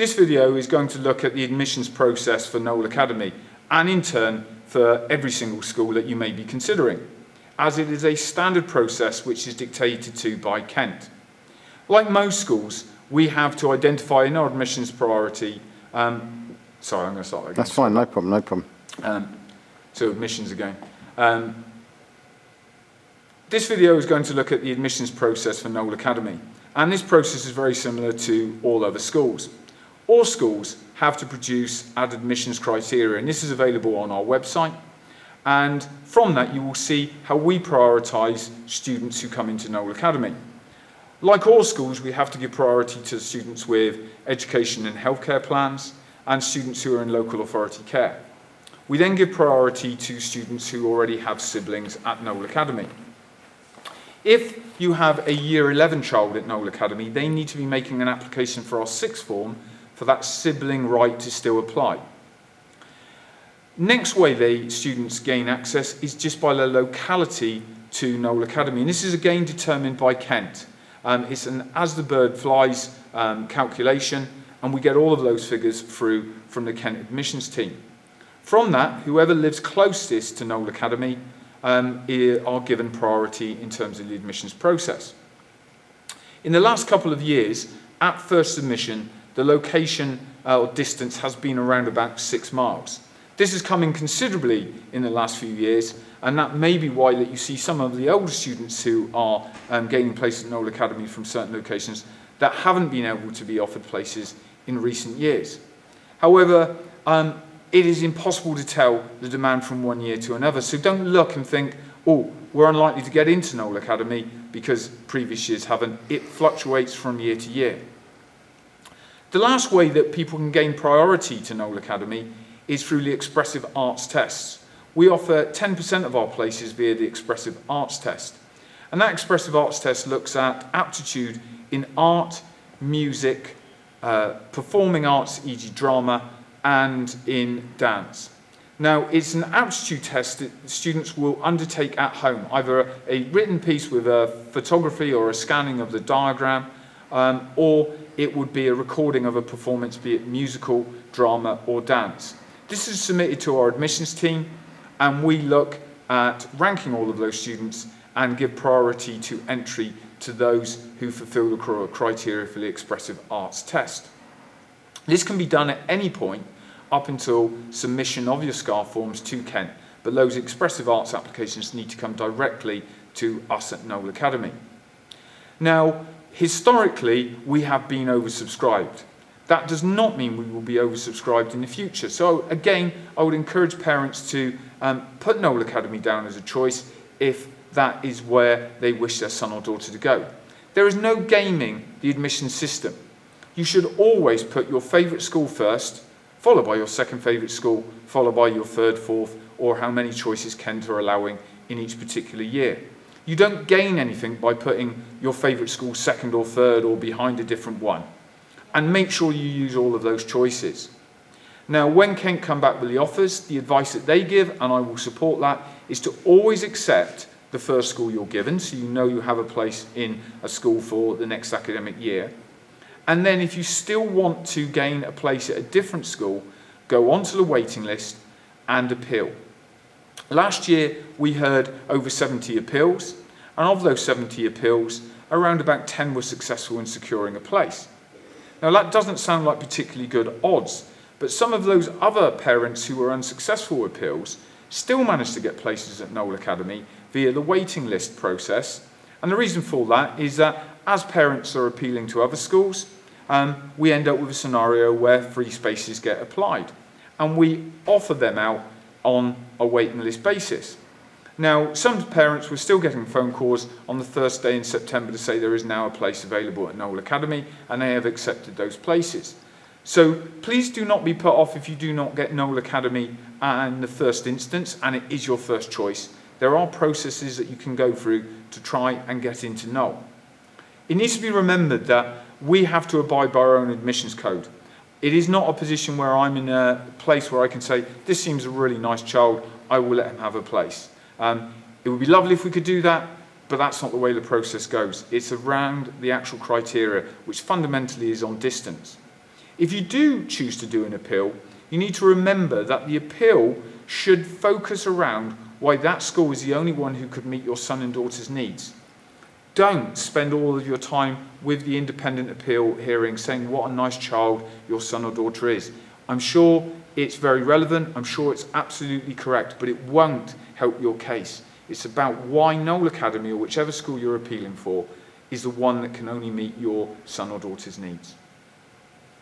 This video is going to look at the admissions process for Knole Academy and in turn for every single school that you may be considering, as it is a standard process which is dictated to by Kent. Like most schools, we have to identify in our admissions priority, sorry, I'm going to start again. That's fine, no problem, no problem. So admissions again. This video is going to look at the admissions process for Knole Academy, and this process is very similar to all other schools. All schools have to produce admissions criteria, and this is available on our website. And from that, you will see how we prioritise students who come into Knole Academy. Like all schools, we have to give priority to students with education and healthcare plans and students who are in local authority care. We then give priority to students who already have siblings at Knole Academy. If you have a Year 11 child at Knole Academy, they need to be making an application for our sixth form for that sibling right to still apply. Next way the students gain access is just by their locality to Knole Academy, and this is again determined by Kent. It's an as the bird flies calculation, and we get all of those figures through from the Kent admissions team. From that, whoever lives closest to Knole Academy are given priority in terms of the admissions process. In the last couple of years, at first submission, the location or distance has been around about 6 miles. This is coming considerably in the last few years, and that may be why that you see some of the older students who are gaining places at Knole Academy from certain locations that haven't been able to be offered places in recent years. However, it is impossible to tell the demand from one year to another, so don't look and think, oh, we're unlikely to get into Knole Academy because previous years haven't. It fluctuates from year to year. The last way that people can gain priority to Knole Academy is through the Expressive Arts tests. We offer 10% of our places via the Expressive Arts test. And that Expressive Arts test looks at aptitude in art, music, performing arts, e.g. drama, and in dance. Now, it's an aptitude test that students will undertake at home, either a written piece with a photography or a scanning of the diagram, or it would be a recording of a performance, be it musical, drama, or dance. This is submitted to our admissions team, and we look at ranking all of those students and give priority to entry to those who fulfill the criteria for the Expressive Arts test. This can be done at any point up until submission of your SCAR forms to Kent, but those Expressive Arts applications need to come directly to us at Knole Academy. Now, historically, we have been oversubscribed. That does not mean we will be oversubscribed in the future. So again, I would encourage parents to put Knole Academy down as a choice if that is where they wish their son or daughter to go. There is no gaming the admission system. You should always put your favourite school first, followed by your second favourite school, followed by your third, fourth, or how many choices Kent are allowing in each particular year. You don't gain anything by putting your favourite school second or third or behind a different one. And make sure you use all of those choices. Now, when Kent come back with the offers, the advice that they give, and I will support that, is to always accept the first school you're given, so you know you have a place in a school for the next academic year. And then if you still want to gain a place at a different school, go onto the waiting list and appeal. Last year, we heard over 70 appeals, and of those 70 appeals, around about 10 were successful in securing a place. Now, that doesn't sound like particularly good odds, but some of those other parents who were unsuccessful with appeals still managed to get places at Knole Academy via the waiting list process. And the reason for that is that as parents are appealing to other schools, we end up with a scenario where free spaces get applied, and we offer them out on a waiting list basis. Now, some parents were still getting phone calls on the first day in September to say there is now a place available at Knole Academy, and they have accepted those places. So please do not be put off if you do not get Knole Academy in the first instance, and it is your first choice. There are processes that you can go through to try and get into Knole. It needs to be remembered that we have to abide by our own admissions code. It is not a position where I'm in a place where I can say, this seems a really nice child, I will let him have a place. It would be lovely if we could do that, but that's not the way the process goes. It's around the actual criteria, which fundamentally is on distance. If you do choose to do an appeal, you need to remember that the appeal should focus around why that school is the only one who could meet your son and daughter's needs. Don't spend all of your time with the independent appeal hearing saying what a nice child your son or daughter is. I'm sure it's very relevant, I'm sure it's absolutely correct, but it won't help your case. It's about why Knole Academy, or whichever school you're appealing for, is the one that can only meet your son or daughter's needs.